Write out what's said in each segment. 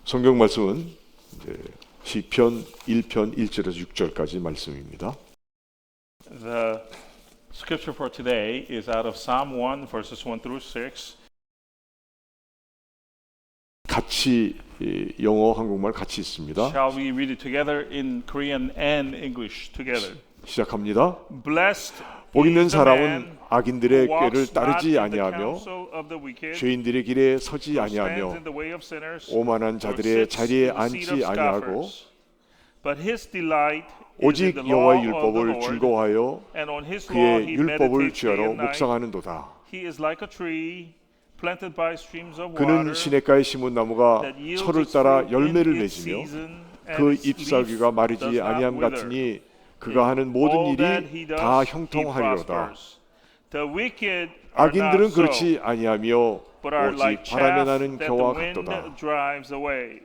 성경 말씀은 이제 시편 1편 1절에서 6절까지 말씀입니다. The scripture for today is out of Psalm 1, verses 1 through 6. 같이 영어, 한국말 같이 있습니다. Shall we read it together in Korean and English together? 시작합니다. Blessed 복 있는 is the 사람은 man 악인들의 who 꾀를 walks not 따르지 in the 아니하며 counsel of the wicked, 죄인들의 길에 서지 nor stands 아니하며 in the way of sinners, 오만한 nor 자들의 sits 자리에 in the seat of 앉지 아니하고 scoffers. But his delight is in 오직 the law 여호와의 of the 율법을 Lord, 즐거워하여 and on his law 그의 he 율법을 meditates day 취하러 and night. 묵상하는도다. He is like a tree planted by streams of 그는 water 시냇가에 심은 나무가 that yields 철을 its 따라 fruit in 열매를 its 맺으며 season, and 그 its 잎사귀가 leaf 마르지 does not 아니함 wither. 같으니 그가 하는 모든 All that 일이 he does, 다 he 형통하리로다. prospers. The wicked are 악인들은 not so, 그렇지 아니하며 but are 오직 like 바람에 chaff 나는 that the 겨와 wind 같도다. drives away.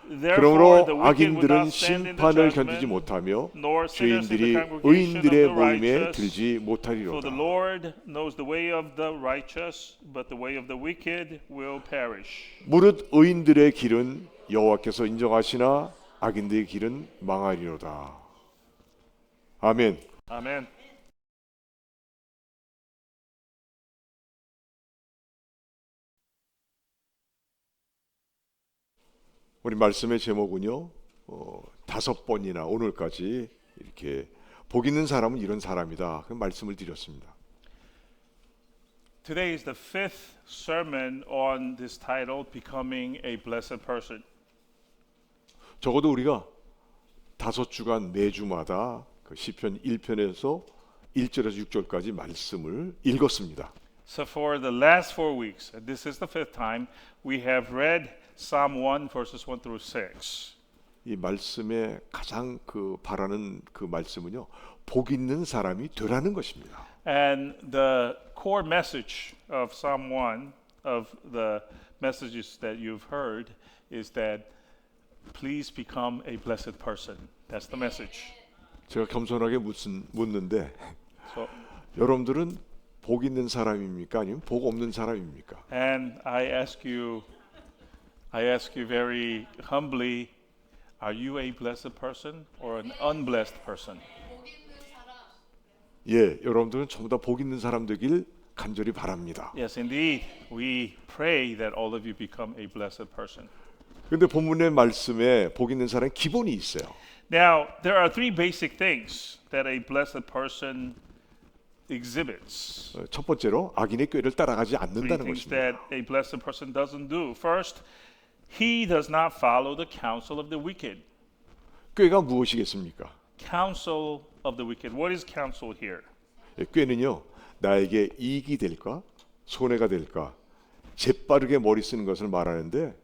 그러므로 Therefore the wicked will 악인들은 not stand in the 심판을 견디지 judgment, 못하며 nor sinners in the 죄인들이 congregation of 의인들의 the 모임에 righteous. 들지 For the 못하리로다. Lord knows the way of the righteous, but the way of the wicked will perish. 무릇 의인들의 길은 여호와께서 인정하시나 악인들의 길은 망하리로다. 아멘. Amen. 우리 말씀의 제목은요, 5번이나 오늘까지 이렇게 복 있는 사람은 이런 사람이다. 그 말씀을 드렸습니다. Today is the fifth sermon on this title, Becoming a Blessed Person. 적어도 우리가 5주간 매주마다 그 시편 1편에서 1절에서 6절까지 말씀을 읽었습니다. So for the last 4 weeks, and this is the fifth time, we have read Psalm 1, verses 1 through 6. 이 말씀에 가장 그 바라는 그 말씀은요, 복 있는 사람이 되라는 것입니다. And the core message of Psalm 1, of the messages that you've heard, is that please become a blessed person. That's the message. 제가 겸손하게 묻는데 So, 여러분들은 복 있는 사람입니까? 아니면 복 없는 사람입니까? and I ask you very humbly, are you a blessed person or an unblessed person? 예, 여러분들은 전부 다 복 있는 사람 되길 간절히 바랍니다. Yes, indeed. We pray that all of you become a blessed person. 근데 본문의 말씀에 복 있는 사람의 기본이 있어요. Now, there are three basic things that a blessed person exhibits. 첫 번째로 악인의 꾀를 따라가지 Three 않는다는 things 것입니다. that a blessed person doesn't do. First, he does not follow the counsel of the wicked. 꾀가 무엇이겠습니까? Counsel of the wicked. What is counsel here? 예, 꾀는요, 나에게 이익이 될까? 손해가 될까? 재빠르게 머리 쓰는 것을 말하는데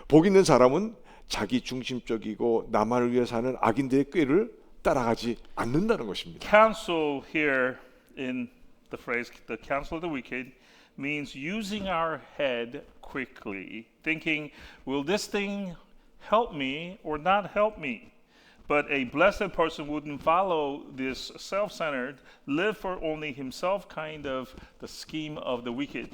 복 있는 사람은 자기 중심적이고 나만을 위해 사는 악인들의 꾀를 따라가지 않는다는 것입니다. Counsel here in the phrase, the counsel of the wicked, means using our head quickly, thinking, will this thing help me or not help me? But a blessed person wouldn't follow this self-centered, live for only himself kind of the scheme of the wicked.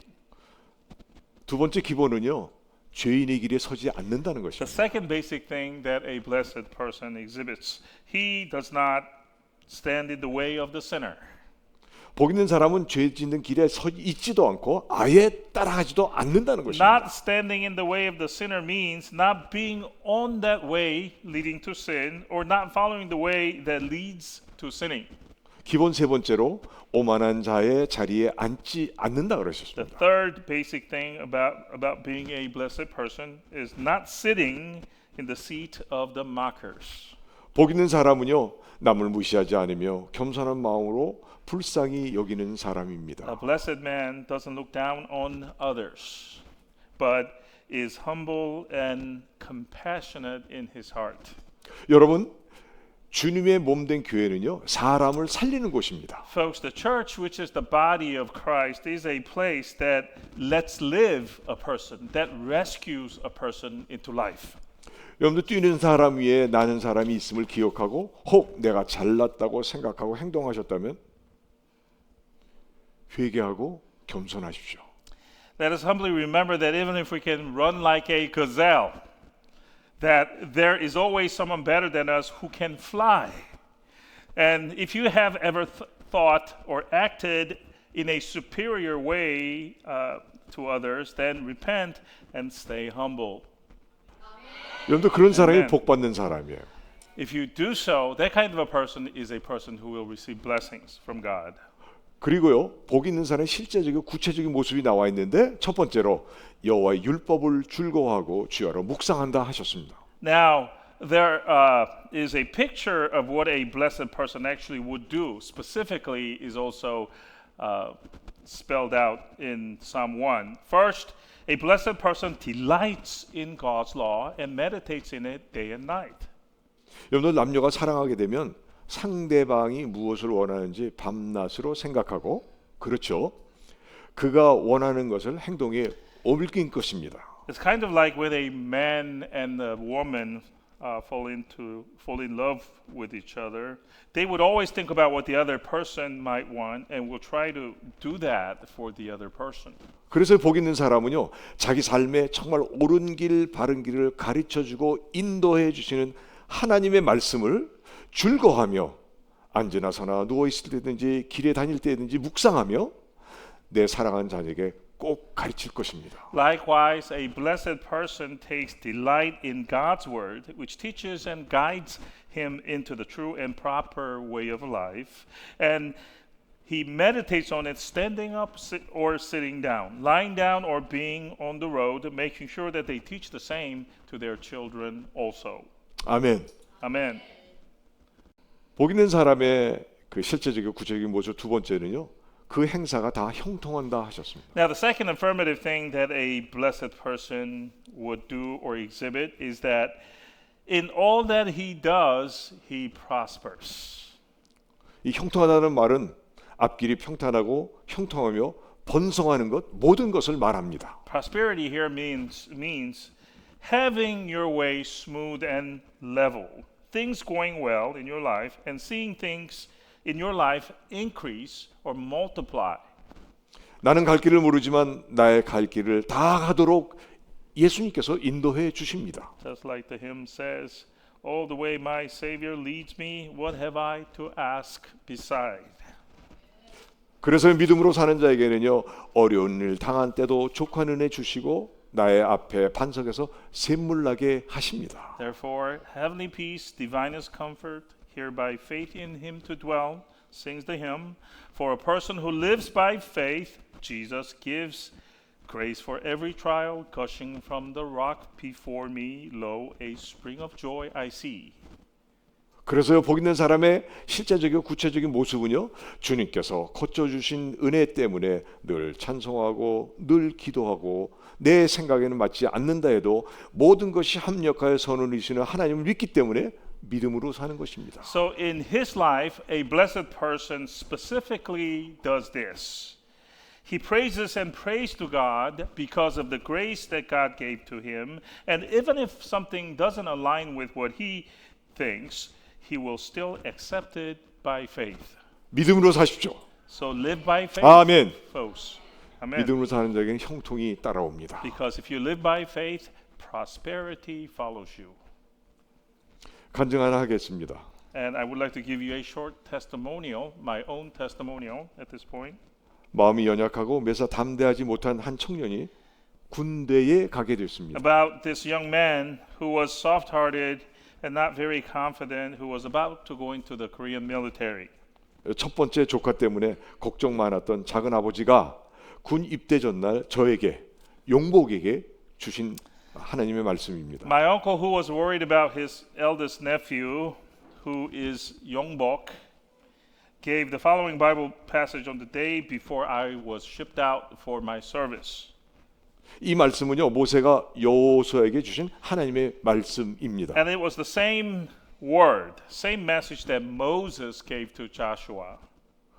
두 번째 기본은요, 죄인의 길에 서지 않는다는 The 것입니다. second basic thing that a blessed person exhibits, he does not stand in the way of the sinner. 복 있는 사람은 죄 짓는 길에 서 있지도 않고 아예 따라가지도 않는다는 것입니다. Not standing in the way of the sinner means not being on that way leading to sin or not following the way that leads to sinning. 기본 세 번째로 오만한 자의 자리에 앉지 않는다 The 그러셨습니다. third basic thing about being a blessed person is not sitting in the seat of the mockers. 복 있는 사람은요, 남을 무시하지 않으며 겸손한 마음으로 불쌍히 여기는 A 사람입니다. blessed man doesn't look down on others, but is humble and compassionate in his heart. 여러분, 주님의 몸된 교회는요, 사람을 살리는 곳입니다. Folks, the church, which is the body of Christ, is a place that lets live a person, that rescues a person into life. 여러분들 뛰는 사람 위에 나는 사람이 있음을 기억하고 혹 내가 잘났다고 생각하고 행동하셨다면 회개하고 겸손하십시오. Let us humbly remember that even if we can run like a gazelle, that there is always someone better than us who can fly. And if you have ever thought or acted in a superior way to others, then repent and stay humble. 여러분들 그런 사람이 Amen. 복 받는 사람이에요. If you do so, that kind of a person is a person who will receive blessings from God. 그리고요, 복 있는 사람의 실제적이고 구체적인 모습이 나와 있는데 첫 번째로 여호와의 율법을 즐거워하고 주야로 묵상한다 하셨습니다. Now, there is a picture of what a blessed person actually would do. Specifically, is also spelled out in Psalm 1. First, a blessed person delights in God's law and meditates in it day and night. 여러분들 남녀가 사랑하게 되면 상대방이 무엇을 원하는지 밤낮으로 생각하고 그렇죠. 그가 원하는 것을 행동에 옮길 것입니다. It's kind of like when a man and a woman fall in love with each other. They would always think about what the other person might want and will try to do that for the other person. 그래서 복 있는 사람은요, 자기 삶에 정말 옳은 길, 바른 길을 가르쳐주고 인도해 주시는 하나님의 말씀을 즐거워하며 앉으나 서나 누워 있을 때든지 길에 다닐 때든지 묵상하며 내 사랑하는 자녀에게 꼭 가르칠 것입니다. Likewise, a blessed person takes delight in God's word, which teaches and guides him into the true and proper way of life, and he meditates on it standing up or sitting down, lying down or being on the road, making sure that they teach the same to their children also. 아멘. Amen. 복 있는 사람의 그 실제적이고 구체적인 모습 두 번째는요, 그 행사가 다 형통한다 하셨습니다. Now, the second affirmative thing that a blessed person would do or exhibit is that in all that he does, he prospers. 이 형통하다는 말은 앞길이 평탄하고 형통하며 번성하는 것 모든 것을 말합니다. Prosperity here means having your way smooth and level, things going well in your life, and seeing things in your life increase or multiply. 나는 갈 길을 모르지만 나의 갈 길을 다 가도록 예수님께서 인도해 주십니다. Just like the hymn says, "Oh, the way my Savior leads me, what have I to ask beside?" 그래서 믿음으로 사는 자에게는요, 어려운 일 당한 때도 족한 은혜 주시고 나의 앞에 반석에서 샘물나게 하십니다. Therefore, heavenly peace, divinest comfort, here by faith in him to dwell, sings the hymn. For a person who lives by faith, Jesus gives grace for every trial, gushing from the rock before me, lo, a spring of joy I see. 그래서요, 복 있는 사람의 실제적이고 구체적인 모습은요, 주님께서 거쳐주신 은혜 때문에 늘 찬송하고 늘 기도하고 내 생각에는 맞지 않는다 해도 모든 것이 합력하여 선을 이루시는 하나님을 믿기 때문에 믿음으로 사는 것입니다. So in his life, a blessed person specifically does this. He praises and prays to God because of the grace that God gave to him, and even if something doesn't align with what he thinks, he will still accept it by faith. 믿음으로 사십시오. So live by faith, 아멘. folks. Amen. 믿음으로 사는 자에게는 형통이 따라옵니다. Because if you live by faith, prosperity follows you. 간증 하나 하겠습니다. And I would like to give you a short testimonial, my own testimonial at this point. 마음이 연약하고 매사 담대하지 못한 한 청년이 군대에 가게 됐습니다. About this young man who was soft-hearted and not very confident, who was about to go into the Korean military. 첫 번째 조카 때문에 걱정 많았던 작은 아버지가 군 입대 전날 저에게 용복에게 주신 하나님의 말씀입니다. My uncle, who was worried about his eldest nephew, who is Yongbok, gave the following Bible passage on the day before I was shipped out for my service. 이 말씀은요, 모세가 여호수아에게 주신 하나님의 말씀입니다. And it was the same word, same message that Moses gave to Joshua.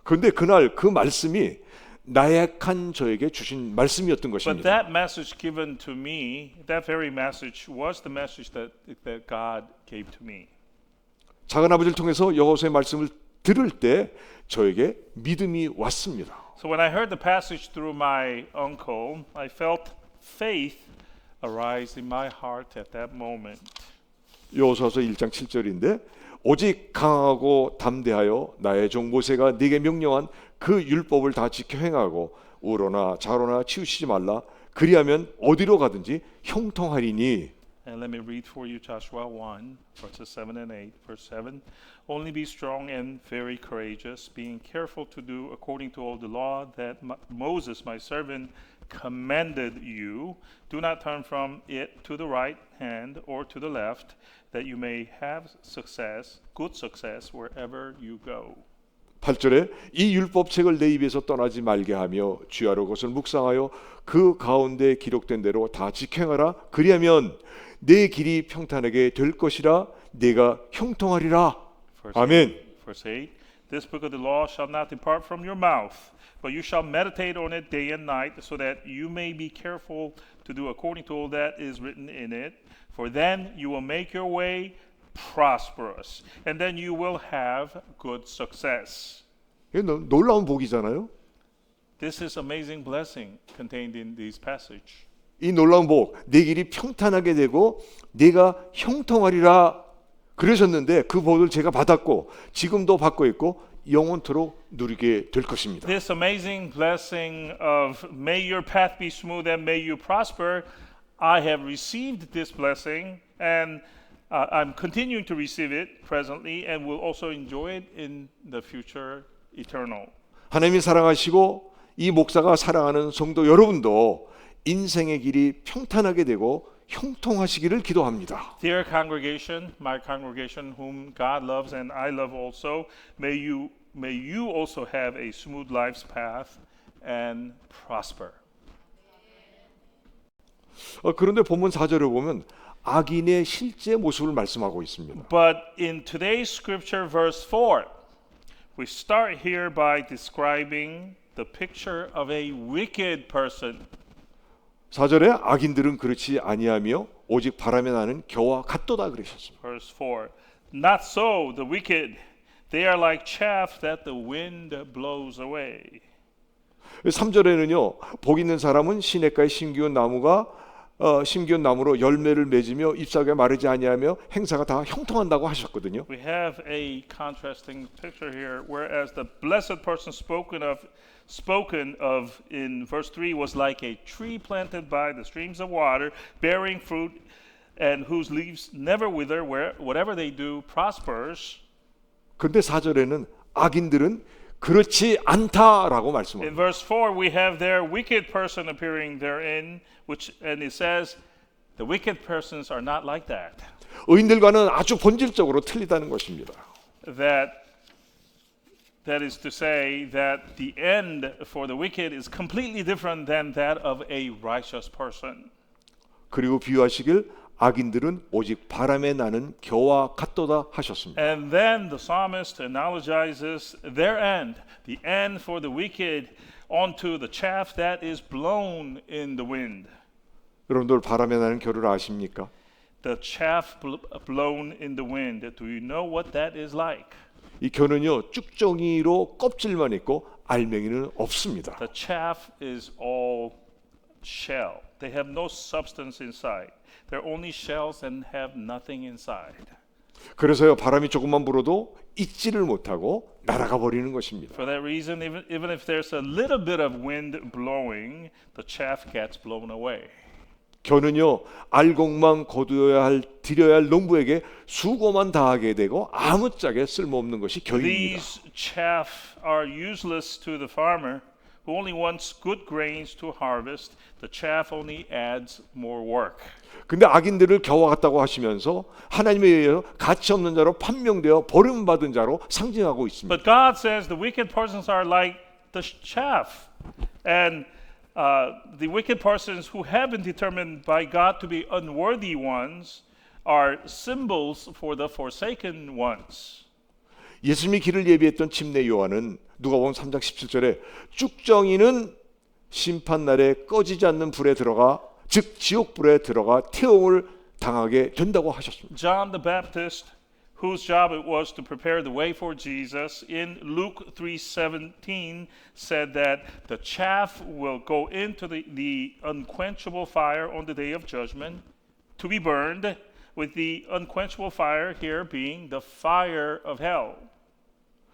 그런데 그날 그 말씀이 나약한 저에게 주신 말씀이었던 But 것입니다. that message given to me, that very message was the message that God gave to me. 작은 아버지를 통해서 여호수아의 말씀을 들을 때 저에게 믿음이 왔습니다. So when I heard the passage through my uncle, I felt faith arise in my heart at that moment. 여호수아서 1장 7절인데 오직 강하고 담대하여 나의 종 모세가 네게 명령한 그 율법을 다 지켜 행하고 우로나 좌로나 치우치지 말라. 그리하면 어디로 가든지 형통하리니. And let me read for you Joshua 1, verses 7 and 8. Verse 7, only be strong and very courageous, being careful to do according to all the law that Moses, my servant, commanded you. Do not turn from it to the right hand or to the left, that you may have success, good success, wherever you go. 8절에 이 율법책을 내 입에서 떠나지 말게 하며 주야로 그것을 묵상하여 그 가운데 기록된 대로 다 지켜행하라. 그리하면 내 길이 평탄하게 될 것이라. 내가 형통하리라. 아멘. Verse 8, this book of the law shall not depart from your mouth, but you shall meditate on it day and night, so that you may be careful to do according to all that is written in it. For then you will make your way prosperous, and then you will have good success. 이게 놀라운 복이잖아요. This is amazing blessing contained in this passage. 이 놀라운 복, 내 길이 평탄하게 되고 내가 형통하리라 그러셨는데 그 복을 제가 받았고 지금도 받고 있고 영원토록 누리게 될 것입니다. This amazing blessing of may your path be smooth and may you prosper, I have received this blessing and I'm continuing to receive it presently and will also enjoy it in the future eternal. 하나님이 사랑하시고 이 목사가 사랑하는 성도 여러분도 인생의 길이 평탄하게 되고 형통하시기를 기도합니다. Dear congregation, my congregation whom God loves and I love also, may you also have a smooth life's path and prosper. 그런데 본문 4절을 보면 악인의 실제 모습을 말씀하고 있습니다. But in today's scripture verse 4, we start here by describing the picture of a wicked person. 4절에 악인들은 그렇지 아니하며 오직 바람에 나는 겨와 같도다 그러셨습니다. Verse 4, not so the wicked, they are like chaff that the wind blows away. 3절에는요. 복 있는 사람은 시냇가에 심기운 나무로 열매를 맺으며 잎사귀가 마르지 아니하며 행사가 다 형통한다고 하셨거든요. We have a contrasting picture here, whereas the blessed person spoken of in verse 3 was like a tree planted by the streams of water, bearing fruit and whose leaves never wither, where whatever they do prospers. 그런데 4절에는 악인들은 그렇지 않다라고 In 말씀합니다. verse 4 we have their wicked person appearing therein, and it says the wicked persons are not like that. 의인들과는 아주 본질적으로 틀리다는 것입니다. That is to say that the end for the wicked is completely different than that of a righteous person. 그리고 비유하시길 악인들은 오직 바람에 나는 겨와 같도다 하셨습니다. And then the psalmist analogizes their end, the end for the wicked, onto the chaff that is blown in the wind. 여러분들 바람에 나는 겨를 아십니까? The chaff blown in the wind. Do you know what that is like? 이 겨는요 쭉정이로 껍질만 있고 알맹이는 없습니다. The chaff is all shell. They have no substance inside. They're only shells and have nothing inside. 그래서요 바람이 조금만 불어도 잊지를 못하고 날아가 버리는 것입니다. For that reason, even if there's a little bit of wind blowing, the chaff gets blown away. 겨는요 알곡만 드려야 할 농부에게 수고만 다하게 되고 아무짝에 쓸모없는 것이 겨입니다. These chaff are useless to the farmer who only wants good grains to harvest. The chaff only adds more work. 근데 악인들을 겨와 같다고 하시면서 하나님에 의해 가치 없는 자로 판명되어 버림받은 자로 상징하고 있습니다. But God says the wicked persons are like the chaff, and the wicked persons who have been determined by God to be unworthy ones are symbols for the forsaken ones. 예수님이 길을 예비했던 침례 요한은 누가복음 3장 17절에 쭉정이는 심판날에 꺼지지 않는 불에 들어가 즉 지옥불에 들어가 태움을 당하게 된다고 하셨습니다. John the Baptist, whose job it was to prepare the way for Jesus, in Luke 3:17 said that the chaff will go into the unquenchable fire on the day of judgment to be burned, with the unquenchable fire here being the fire of hell.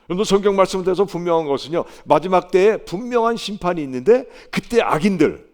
여러분 성경 말씀에서 분명한 것은요. 마지막 때에 분명한 심판이 있는데 그때 악인들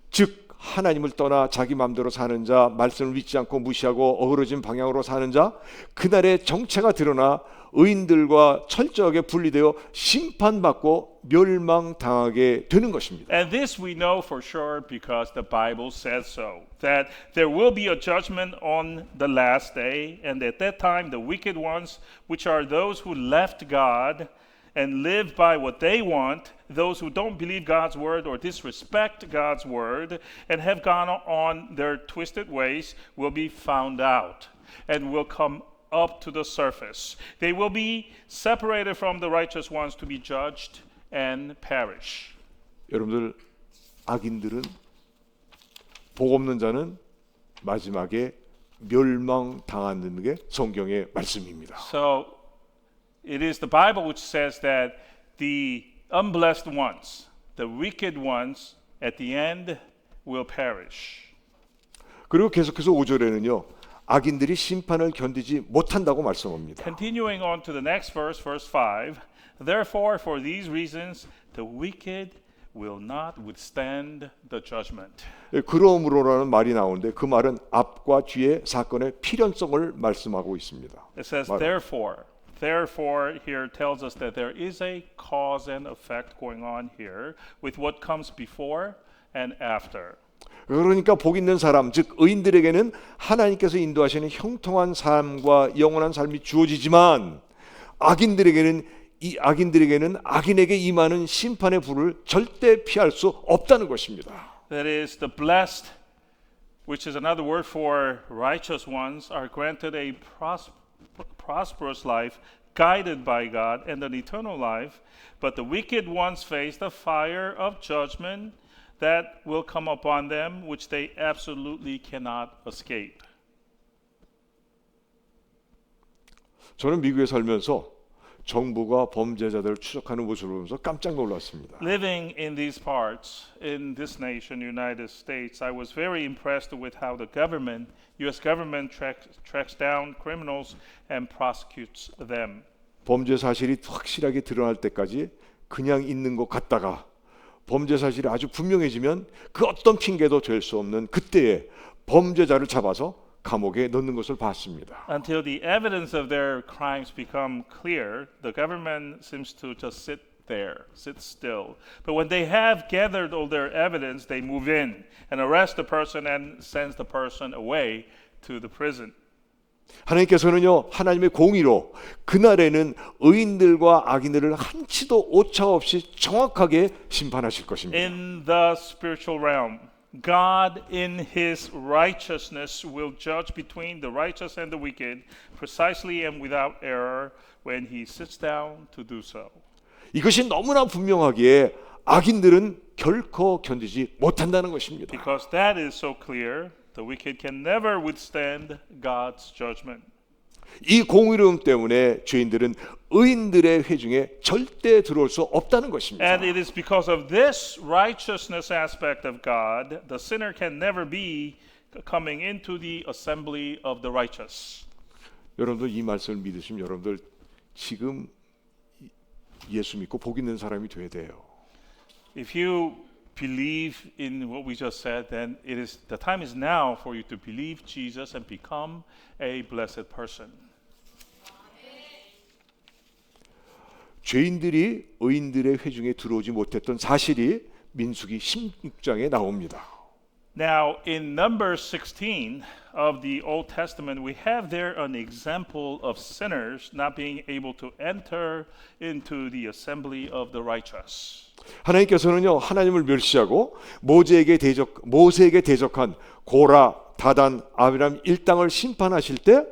즉 하나님을 떠나 자기 마음대로 사는 자, 말씀을 믿지 않고 무시하고 어그러진 방향으로 사는 자, 그날의 정체가 드러나 의인들과 철저하게 분리되어 심판받고 멸망당하게 되는 것입니다. And this we know for sure because the Bible says so, that there will be a judgment on the last day, and at that time the wicked ones, which are those who left God and live by what they want, those who don't believe God's word or disrespect God's word and have gone on their twisted ways, will be found out and will come up to the surface. They will be separated from the righteous ones to be judged and perish. 여러분들 악인들은 복 없는 자는 마지막에 멸망당하는 게 성경의 말씀입니다. So it is the Bible which says that the unblessed ones, the wicked ones, at the end will perish. 그리고 계속해서 5절에는요. 악인들이 심판을 견디지 못한다고 말씀합니다. Continuing on to the next verse, verse 5. Therefore, for these reasons, the wicked will not withstand the judgment. 그러므로라는 말이 나오는데 그 말은 앞과 뒤의 사건의 필연성을 말씀하고 있습니다. It says, therefore. Therefore, here tells us that there is a cause and effect going on here with what comes before and after. 그러니까 복 있는 사람, 즉 의인들에게는 하나님께서 인도하시는 형통한 삶과 영원한 삶이 주어지지만 악인들에게는 악인에게 임하는 심판의 불을 절대 피할 수 없다는 것입니다. That is, the blessed, which is another word for righteous ones, are granted a prosperous life, guided by God, and an eternal life. But the wicked ones face the fire of judgment that will come upon them, which they absolutely cannot escape. 저는 미국에 살면서 정부가 범죄자들을 추적하는 모습을 보면서 깜짝 놀랐습니다. Living in these parts, in this nation, United States, I was very impressed with how the government, U.S. government, tracks down criminals and prosecutes them. 범죄 사실이 확실하게 드러날 때까지 그냥 있는 것 같다가 범죄 사실이 아주 분명해지면 그 어떤 핑계도 될 수 없는 그때에 범죄자를 잡아서 감옥에 넣는 것을 봤습니다. Until the evidence of their crimes become clear, the government seems to just sit still. But when they have gathered all their evidence, they move in and arrest the person and sends the person away to the prison. 하나님께서는요, 하나님의 공의로 그날에는 의인들과 악인들을 한치도 오차 없이 정확하게 심판하실 것입니다. In the spiritual realm, God in his righteousness will judge between the righteous and the wicked precisely and without error when he sits down to do so. 이것이 너무나 분명하기에 악인들은 결코 견디지 못한다는 것입니다. Because that is so clear, the wicked can never withstand God's judgment. 이 공의로움 때문에 죄인들은 의인들의 회중에 절대 들어올 수 없다는 것입니다. And it is because of this righteousness aspect of God, the sinner can never be coming into the assembly of the righteous. 여러분들 이 말씀을 믿으시면 여러분들 지금 예수 믿고 복 있는 사람이 돼야 돼요. If you believe in what we just said, then it is the time is now for you to believe Jesus and become a blessed person. 죄인들이 의인들의 회중에 들어오지 못했던 사실이 민수기 16장에 나옵니다. Now, in Numbers 16 of the Old Testament, we have there an example of sinners not being able to enter into the assembly of the righteous. 하나님께서는요, 하나님을 멸시하고 모세에게 대적한 고라, 다단, 아비람 일당을 심판하실 때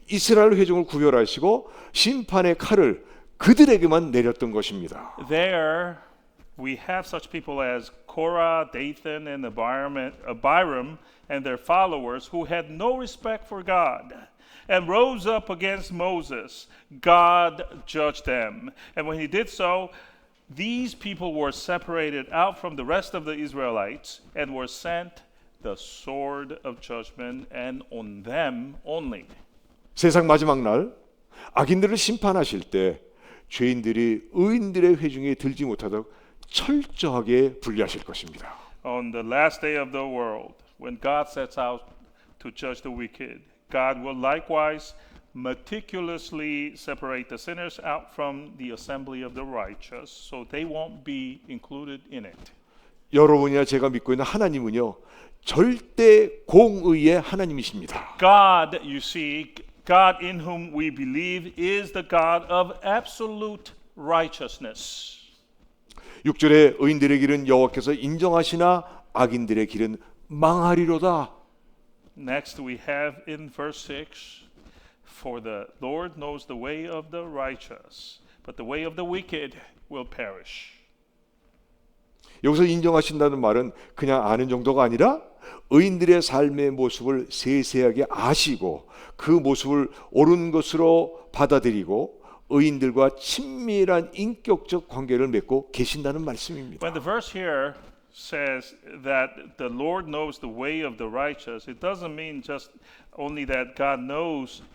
이스라엘 회중을 구별하시고 심판의 칼을 그들에게만 내렸던 것입니다. There we have such people as Korah, Dathan, and Abiram and their followers who had no respect for God and rose up against Moses. God judged them. And when he did so, these people were separated out from the rest of the Israelites and were sent the sword of judgment, and on them only. 세상 마지막 날 악인들을 심판하실 때 죄인들이 의인들의 회중에 들지 못하도록 철저하게 분리하실 것입니다. On the last day of the world, when God sets out to judge the wicked, God will likewise meticulously separate the sinners out from the assembly of the righteous, so they won't be included in it. 여러분이나 제가 믿고 있는 하나님은요, 절대 공의의 하나님이십니다. God, you see, God in whom we believe is the God of absolute righteousness. 6절에 의인들의 길은 여호와께서 인정하시나 악인들의 길은 망하리로다. Next we have in verse 6, for the Lord knows the way of the righteous, but the way of the wicked will perish. 여기서 인정하신다는 말은 그냥 아는 정도가 아니라 의인들의 삶의 모습을 세세하게 아시고 그 모습을 옳은 것으로 받아들이고 의인들과 친밀한 인격적 관계를 맺고 계신다는 말씀입니다. When the verse here says that the Lord knows the way of the righteous, it doesn't mean just only that God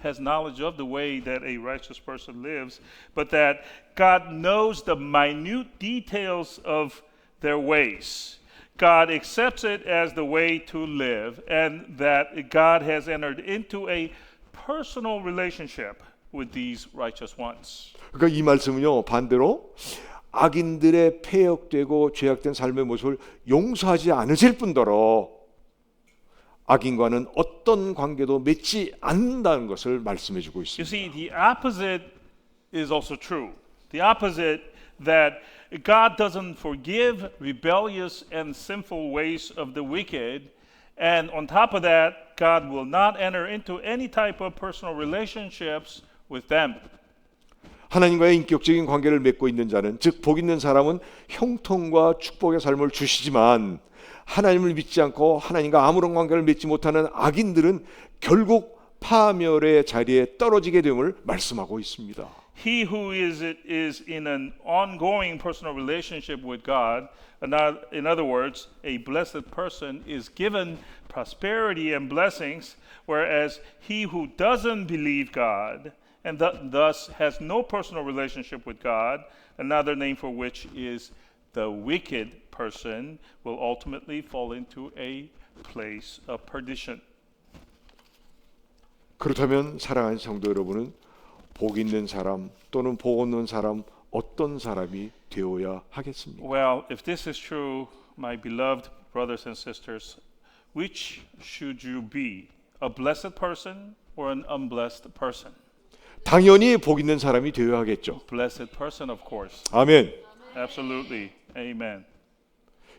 has knowledge of the way that a righteous person lives, but that God knows the minute details of their ways. God accepts it as the way to live, and that God has entered into a personal relationship with these righteous ones. 그러니까 이 말씀은요, 반대로 악인들의 폐역되고 죄악된 삶의 모습을 용서하지 않으실 뿐더러 악인과는 어떤 관계도 맺지 않는다는 것을 말씀해 주고 You 있습니다. see, the opposite is also true. The opposite, that God doesn't forgive rebellious and sinful ways of the wicked, and on top of that, God will not enter into any type of personal relationships with them. 하나님과의 인격적인 관계를 맺고 있는 자는, 즉 복 있는 사람은 형통과 축복의 삶을 주시지만 하나님을 믿지 않고 하나님과 아무런 관계를 맺지 못하는 악인들은 결국 파멸의 자리에 떨어지게 됨을 말씀하고 있습니다. He who is in an ongoing personal relationship with God, in other words, a blessed person, is given prosperity and blessings, whereas he who doesn't believe God and thus has no personal relationship with God, another name for which is the wicked person, will ultimately fall into a place of perdition. 그렇다면 사랑하는 성도 여러분은 복 있는 사람 또는 복 없는 사람 어떤 사람이 되어야 하겠습니까? Well, if this is true, my beloved brothers and sisters, which should you be? A blessed person or an unblessed person? 당연히 복 있는 사람이 되어야 하겠죠. Blessed person, of course. 아멘. Absolutely. Amen.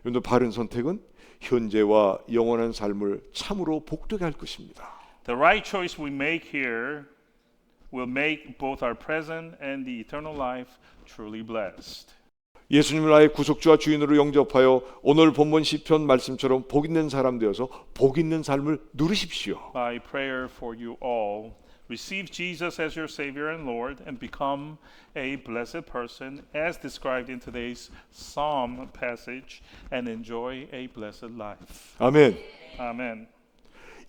여러분, 바른 선택은 현재와 영원한 삶을 참으로 복되게 할 것입니다. The right choice we make here will make both our present and the eternal life truly blessed. 예수님을 나의 구속주와 주인으로 영접하여 오늘 본문 시편 말씀처럼 복 있는 사람 되어서 복 있는 삶을 누리십시오. My prayer for you all, receive Jesus as your Savior and Lord and become a blessed person as described in today's Psalm passage and enjoy a blessed life. 아멘. Amen.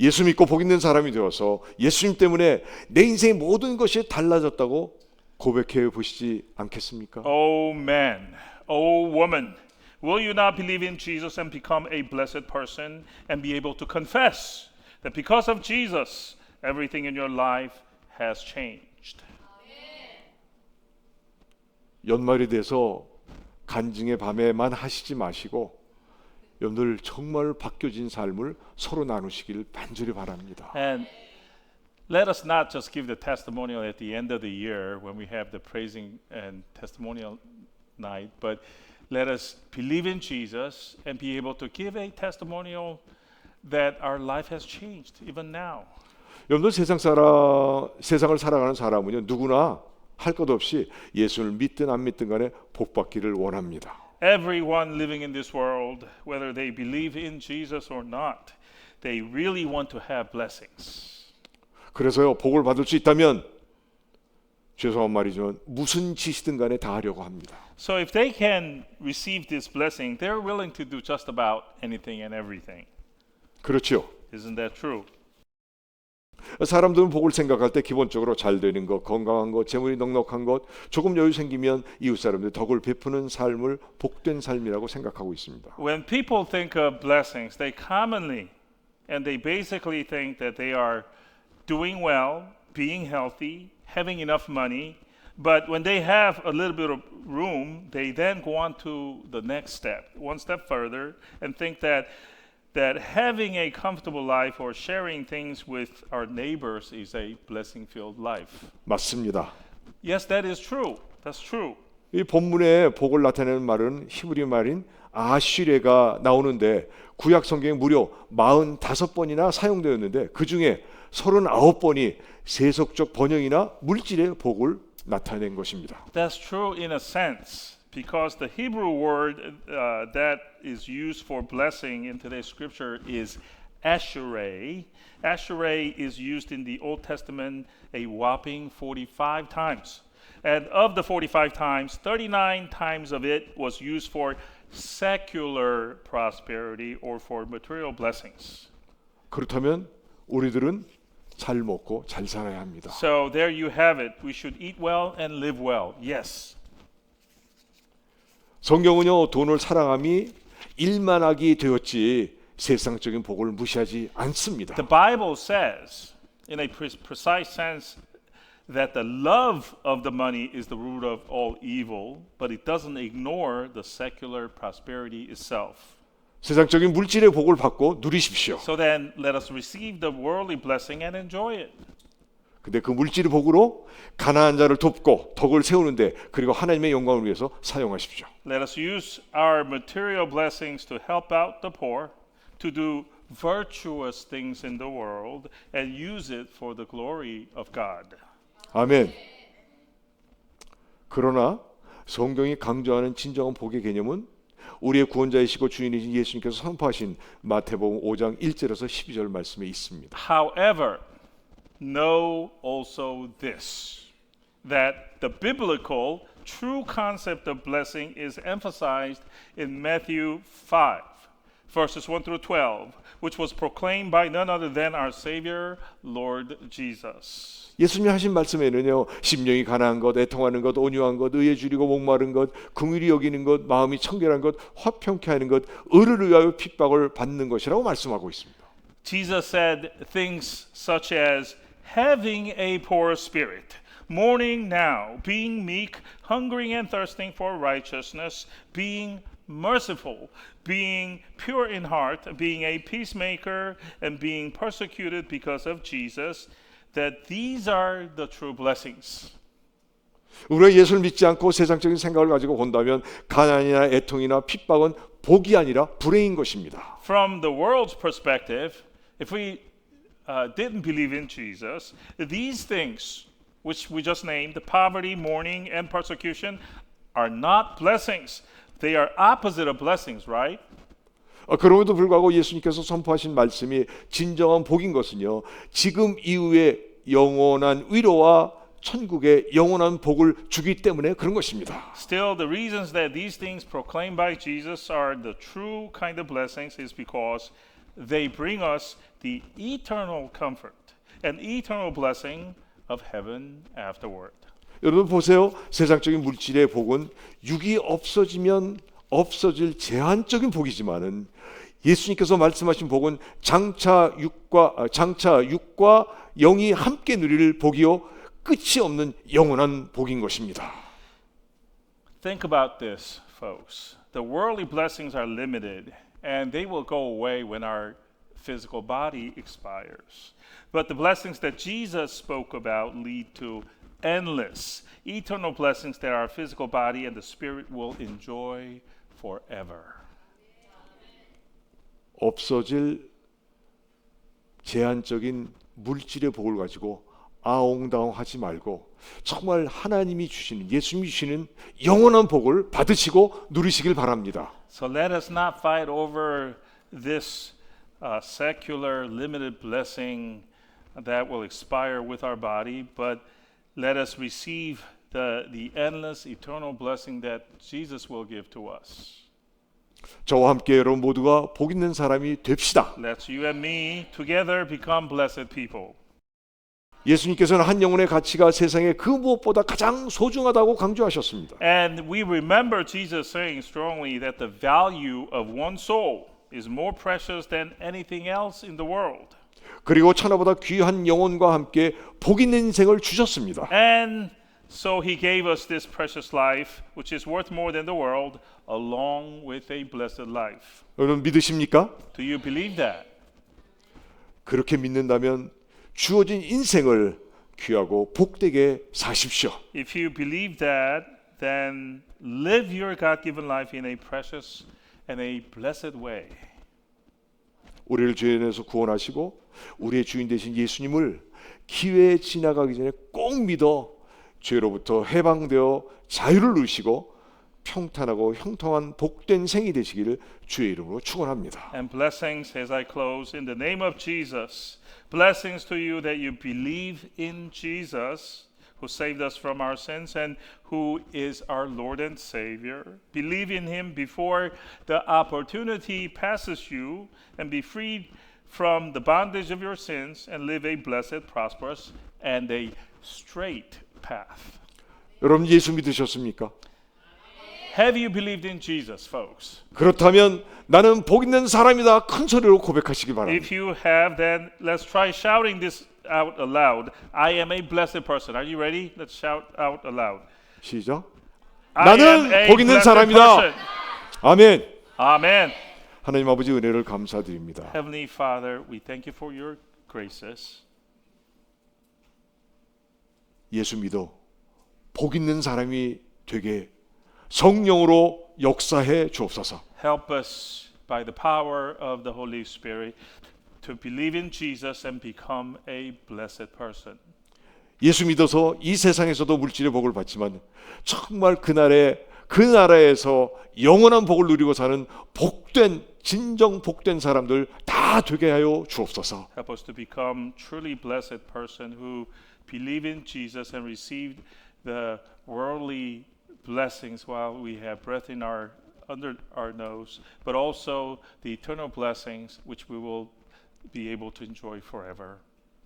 예수 믿고 복 있는 사람이 되어서 예수님 때문에 내 인생의 모든 것이 달라졌다고 고백해 보시지 않겠습니까? Oh man, oh woman, will you not believe in Jesus and become a blessed person and be able to confess that because of Jesus, everything in your life has changed? 연말이 돼서 간증의 밤에만 하시지 마시고 여러분들 정말 바뀌어진 삶을 서로 나누시길 간절히 바랍니다. And let us not just give the testimonial at the end of the year when we have the praising and testimonial night, but let us believe in Jesus and be able to give a testimonial that our life has changed even now. 여러분들 세상을 살아가는 사람은요 누구나 할 것 없이 예수를 믿든 안 믿든 간에 복 받기를 원합니다. everyone living in this world, whether they believe in Jesus or not, they really want to have blessings. 그래서요, 복을 받을 수 있다면 죄송한 말이지만 무슨 짓이든 간에 다 하려고 합니다. So if they can receive this blessing, they're willing to do just about anything and everything. 그렇죠. Isn't that true? 사람들은 복을 생각할 때 기본적으로 잘 되는 것, 건강한 것, 재물이 넉넉한 것, 조금 여유 생기면 이웃 사람들 덕을 베푸는 삶을 복된 삶이라고 생각하고 있습니다. When people think of blessings, they commonly and they basically think that they are doing well, being healthy, having enough money. But when they have a little bit of room, they then go on to the next step, one step further, and think that having a comfortable life or sharing things with our neighbors is a blessing-filled life. 맞습니다. Yes, that is true. That's true. 이 본문에 복을 나타내는 말은 히브리 말인 아쉬레가 나오는데 구약 성경에 무려 45번이나 사용되었는데 그 중에 39번이 세속적 번영이나 물질의 복을 나타낸 것입니다. That's true in a sense because the Hebrew word that is used for blessing in today's scripture is asherah. Asherah is used in the Old Testament a whopping 45 times. And of the 45 times, 39 times of it was used for secular prosperity or for material blessings. 그렇다면 우리들은 잘 먹고 잘 살아야 합니다. So there you have it. We should eat well and live well. Yes. 성경은요, 돈을 사랑함이 일만하게 되었지 세상적인 복을 무시하지 않습니다. The Bible says, in a precise sense, that the love of the money is the root of all evil, but it doesn't ignore the secular prosperity itself. 세상적인 물질의 복을 받고 누리십시오. So then, let us receive the worldly blessing and enjoy it. 근데 그 물질의 복으로 가난한 자를 돕고 덕을 세우는데 그리고 하나님의 영광을 위해서 사용하십시오. Let us use our material blessings to help out the poor, to do virtuous things in the world, and use it for the glory of God. 아멘. 그러나 성경이 강조하는 진정한 복의 개념은 우리의 구원자이시고 주인이신 예수님께서 선포하신 마태복음 5장 1절에서 12절 말씀에 있습니다. However, know also this, that the biblical true concept of blessing is emphasized in Matthew 5, verses 1 through 12, which was proclaimed by none other than our Savior, Lord Jesus. 예수님이 하신 말씀에는요, 심령이 가난한 것, 애통하는 것, 온유한 것, 의에 줄이고 목마른 것, 긍휼히 여기는 것, 마음이 청결한 것, 화평케 하는 것, 의를 위하여 핍박을 받는 것이라고 말씀하고 있습니다. Jesus said things such as having a poor spirit, mourning now, being meek, hungering and thirsting for righteousness, being merciful, being pure in heart, being a peacemaker, and being persecuted because of Jesus, that these are the true blessings. 우리가 예수를 믿지 않고 세상적인 생각을 가지고 본다면 가난이나 애통이나 핍박은 복이 아니라 불행인 것입니다. From the world's perspective, if we didn't believe in Jesus, these things which we just named, the poverty, mourning, and persecution, are not blessings. They are opposite of blessings, right? 그럼에도 불구하고 예수님께서 선포하신 말씀이 진정한 복인 것은요, 지금 이후에 영원한 위로와 천국의 영원한 복을 주기 때문에 그런 것입니다. Still, the reasons that these things proclaimed by Jesus are the true kind of blessings is because they bring us the eternal comfort and eternal blessing of heaven afterward. 여러분 보세요. 세상적인 물질의 복은 육이 없어지면 없어질 제한적인 복이지만은 예수님께서 말씀하신 복은 장차 육과 영이 함께 누릴 복이요 끝이 없는 영원한 복인 것입니다. Think about this, folks. The worldly blessings are limited and they will go away when our physical body expires. But the blessings that Jesus spoke about lead to endless, eternal blessings that our physical body and the spirit will enjoy forever. 없어질 제한적인 물질의 복을 가지고 아웅다웅하지 말고 정말 하나님이 주시는, 예수님이 주시는 영원한 복을 받으시고 누리시길 바랍니다. So let us not fight over this secular limited blessing that will expire with our body, but let us receive the endless eternal blessing that Jesus will give to us. 저와 함께 여러분 모두가 복 있는 사람이 됩시다. Let's you and me together become blessed people. 예수님께서는 한 영혼의 가치가 세상에 그 무엇보다 가장 소중하다고 강조하셨습니다. And we remember Jesus saying strongly that the value of one soul is more precious than anything else in the world. 그리고 천하보다 귀한 영혼과 함께 복 있는 인생을 주셨습니다. And so he gave us this precious life, which is worth more than the world, along with a blessed life. 여러분 믿으십니까? Do you believe that? 그렇게 믿는다면 주어진 인생을 귀하고 복되게 사십시오. If you believe that, then live your God-given life in a precious and a blessed way. 우리를 죄에서 구원하시고 우리의 주인 되신 예수님을 기회에 지나가기 전에 꼭 믿어 죄로부터 해방되어 자유를 누리시고 평탄하고 형통한 복된 생이 되시기를 주의 이름으로 축원합니다. And blessings as I close in the name of Jesus. Blessings to you that you believe in Jesus, who saved us from our sins and who is our Lord and Savior. Believe in him before the opportunity passes you and be freed from the bondage of your sins and live a blessed, prosperous, and a straight path. 여러분 예수 믿으셨습니까? Have you believed in Jesus, folks? 그렇다면 나는 복 있는 사람이다 큰 소리로 고백하시기 바랍니다. If you have, then let's try shouting this out aloud. I am a blessed person. Are you ready? Let's shout out aloud. 시작. I am 나는 a 복 있는 blessed 사람이다. person. 아멘. Amen. 하나님 아버지 은혜를 감사드립니다. Heavenly Father, we thank you for your graces. 예수 믿어 복 있는 사람이 되게 성령으로 역사해 주옵소서. Help us by the power of the Holy Spirit to believe in Jesus and become a blessed person. 예수 믿어서 이 세상에서도 물질의 복을 받지만 정말 그 나라에서 영원한 복을 누리고 사는 복된 진정 복된 사람들 다 되게 하여 주옵소서. Help us to become truly blessed person who believe in Jesus and receive the worldly blessings while we have breath in under our nose, but also the eternal blessings which we will be able to enjoy forever.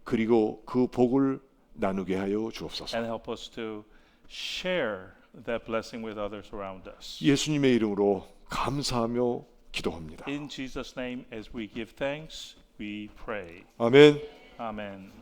그리고 그 복을 나누게 하여 주옵소서. And help us to share that blessing with others around us. 예수님의 이름으로 감사하며 기도합니다. In Jesus' name, as we give thanks, we pray. 아멘. Amen.